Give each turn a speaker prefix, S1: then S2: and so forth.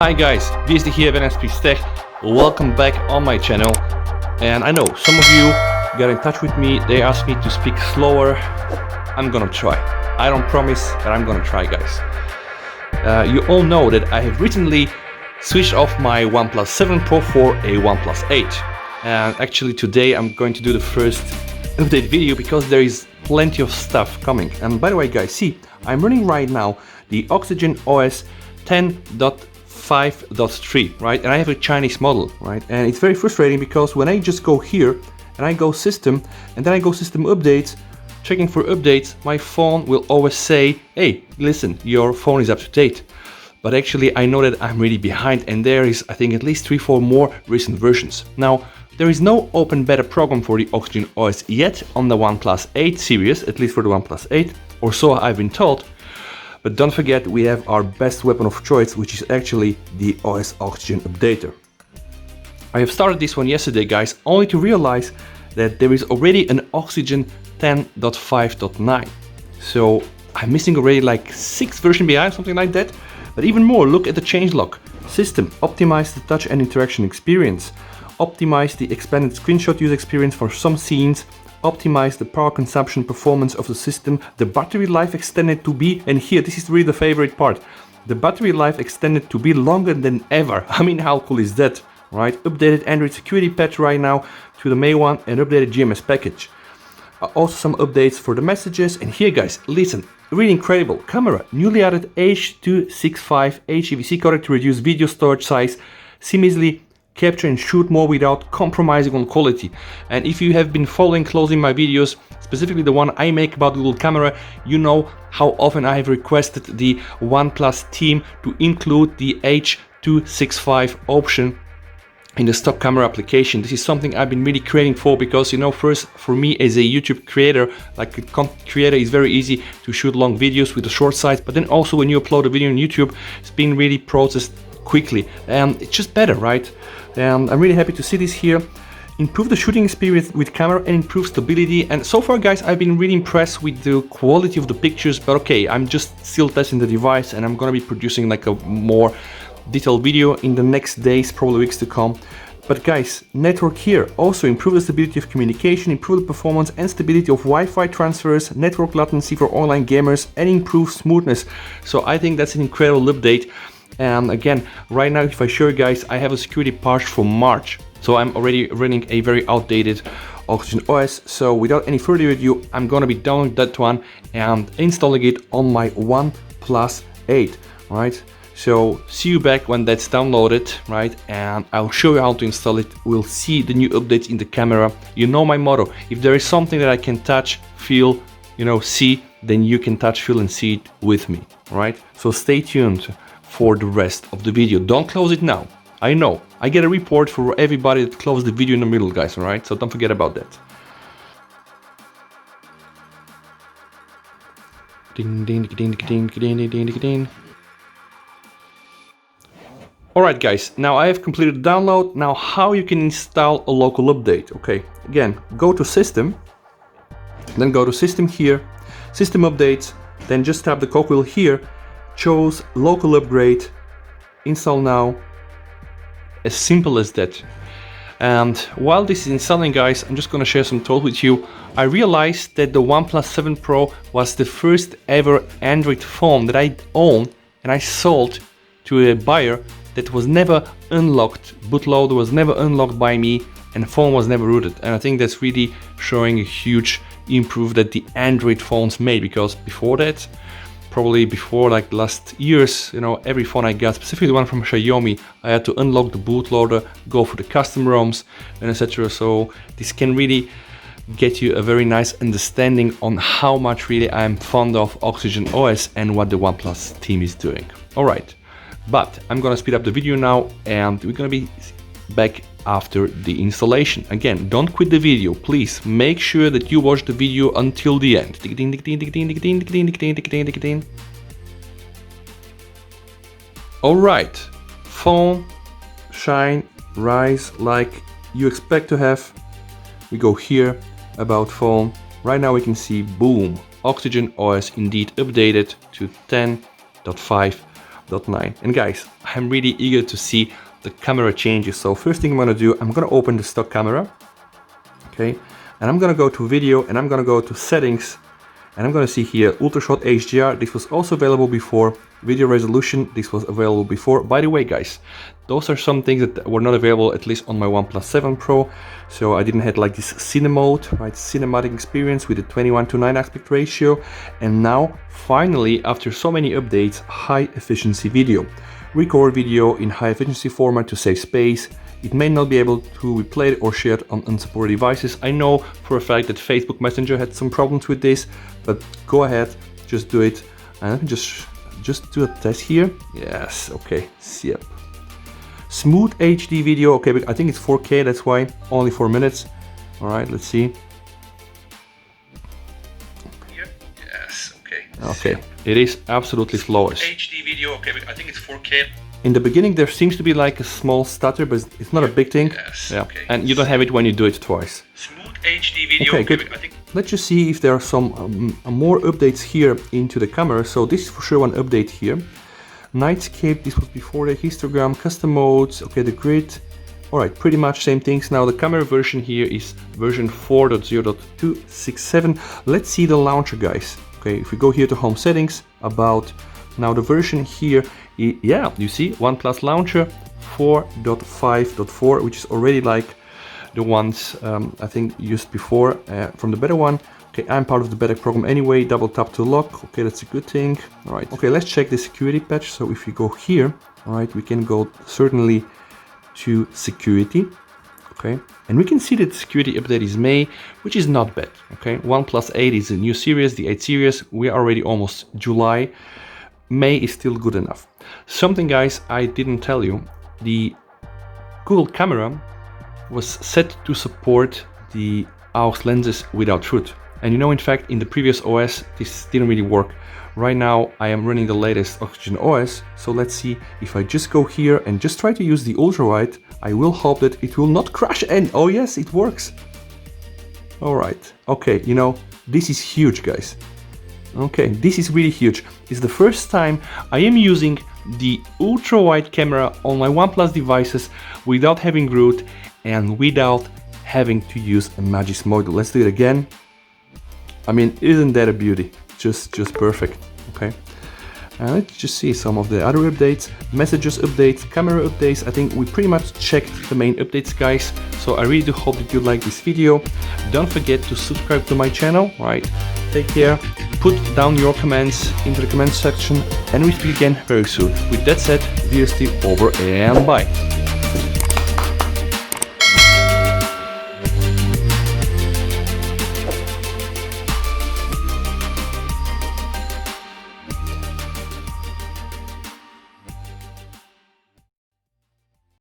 S1: Hi guys, VSD here, Velian Tech. Welcome back on my channel. And I know some of you got in touch with me, they asked me to speak slower. I'm gonna try. I don't promise, but I'm gonna try, guys. You all know that I have recently switched off my OnePlus 7 Pro for a OnePlus 8. And actually today I'm going to do the first update video because there is plenty of stuff coming. And by the way guys, see, I'm running right now the OxygenOS 10.5.3, right? And I have a Chinese model, right? And it's very frustrating because when I just go here and I go system and then I go system updates, checking for updates, my phone will always say, hey, listen, your phone is up to date. But actually I know that I'm really behind and there is, I think, at least 3-4 more recent versions. Now, there is no open beta program for the OxygenOS yet on the OnePlus 8 series, at least for the OnePlus 8, or so I've been told. But don't forget, we have our best weapon of choice, which is actually the OS Oxygen Updater. I have started this one yesterday, guys, only to realize that there is already an Oxygen 10.5.9. So I'm missing already like 6 versions behind, something like that. But even more, look at the changelog. System, optimize the touch and interaction experience. Optimize the expanded screenshot user experience for some scenes. Optimize the power consumption performance of the system, the battery life extended to be, and here this is really the favorite part, the battery life extended to be longer than ever. I mean, how cool is that, right? Updated Android security patch right now to the May one and updated GMS package. Also some updates for the messages, and here guys, listen, really incredible. Camera, newly added H.265 HVEC codec to reduce video storage size, seamlessly capture and shoot more without compromising on quality. And if you have been following closely my videos, specifically the one I make about Google Camera, you know how often I have requested the OnePlus team to include the H.265 option in the stock camera application. This is something I've been really craving for because, you know, first for me as a YouTube creator, like a content creator, it's very easy to shoot long videos with a short size, but then also when you upload a video on YouTube, it's being really processed quickly and it's just better, right? And I'm really happy to see this here. Improve the shooting experience with camera and improve stability. And so far guys, I've been really impressed with the quality of the pictures, but okay, I'm just still testing the device and I'm gonna be producing like a more detailed video in the next days, probably weeks to come. But guys, network here also improve the stability of communication, improve the performance and stability of Wi-Fi transfers, network latency for online gamers, and improve smoothness. So I think that's an incredible update. And again, right now, if I show you guys, I have a security patch for March. So I'm already running a very outdated OxygenOS. So without any further ado, I'm gonna be downloading that one and installing it on my OnePlus 8, right? So see you back when that's downloaded, right? And I'll show you how to install it. We'll see the new updates in the camera. You know my motto, if there is something that I can touch, feel, you know, see, then you can touch, feel and see it with me, right? So stay tuned for the rest of the video. Don't close it now. I know, I get a report for everybody that closed the video in the middle, guys, alright? So don't forget about that. Ding, ding, ding, ding, ding, ding, ding, ding. Alright guys, now I have completed the download. Now how you can install a local update. Okay, again, go to system, then go to system here, system updates, then just tap the cogwheel here, choose local upgrade, install now, as simple as that. And while this is installing guys, I'm just gonna share some thoughts with you. I realized that the OnePlus 7 Pro was the first ever Android phone that I owned and I sold to a buyer that was never unlocked, bootloader was never unlocked by me and the phone was never rooted. And I think that's really showing a huge improve that the Android phones made, because before that, probably before like last years, you know, every phone I got, specifically the one from Xiaomi, I had to unlock the bootloader, go for the custom ROMs and etc. So this can really get you a very nice understanding on how much really I'm fond of OxygenOS and what the OnePlus team is doing. Alright, but I'm gonna speed up the video now and we're gonna be back after the installation. Again, don't quit the video, please make sure that you watch the video until the end. Alright, phone, shine, rise like you expect to have. We go here, about phone. Right now we can see, boom, OxygenOS indeed updated to 10.5 10.5.9. And guys, I'm really eager to see the camera changes. So first thing I'm gonna do, I'm gonna open the stock camera, okay, and I'm gonna go to video, and I'm gonna go to settings, and I'm gonna see here ultrashot HDR. This was also available before. Video resolution, this was available before. By the way, guys, those are some things that were not available, at least on my OnePlus 7 Pro. So I didn't have like this cine mode, right? Cinematic experience with the 21:9 aspect ratio. And now, finally, after so many updates, high efficiency video. Record video in high efficiency format to save space. It may not be able to be played or shared on unsupported devices. I know for a fact that Facebook Messenger had some problems with this, but go ahead, just do it. And let me just do a test here. Yes, okay, yep. Smooth HD video, okay, but I think it's 4K, that's why, only 4 minutes. All right, let's see. Yes, okay. Okay, it is absolutely flawless.
S2: HD video, okay, but I think it's 4K.
S1: In the beginning, there seems to be like a small stutter, but it's not a big thing.
S2: Yes,
S1: yeah,
S2: okay.
S1: And you don't have it when you do it twice.
S2: Smooth HD video,
S1: okay, good.
S2: I think.
S1: Let's just see if there are some more updates here into the camera. So this is for sure one update here. Nightscape, this was before the histogram, custom modes, okay, the grid. All right, pretty much same things. Now the camera version here is version 4.0.267. Let's see the launcher, guys. Okay, if we go here to home settings, about, now the version here, yeah, you see, OnePlus launcher 4.5.4, which is already like the ones I think used before from the better one. Okay, I'm part of the better program anyway. Double tap to lock. Okay, that's a good thing. All right. Okay, let's check the security patch. So if we go here, all right, we can go certainly to security. Okay, and we can see that the security update is May, which is not bad. Okay, OnePlus 8 is a new series, the 8 series. We are already almost July. May is still good enough. Something, guys, I didn't tell you. The Google camera was set to support the AUX lenses without root. And you know, in fact, in the previous OS, this didn't really work. Right now, I am running the latest OxygenOS. So let's see if I just go here and just try to use the ultra wide, I will hope that it will not crash. And oh yes, it works. All right. Okay, you know, this is huge, guys. Okay, this is really huge. It's the first time I am using the ultra wide camera on my OnePlus devices without having root and without having to use a Magis module. Let's do it again. I mean, isn't that a beauty? Just perfect. Okay. Let's just see some of the other updates, messages updates, camera updates. I think we pretty much checked the main updates, guys. So I really do hope that you like this video. Don't forget to subscribe to my channel, right? Take care. Put down your comments into the comment section, and we speak again very soon. With that said, VST over and bye.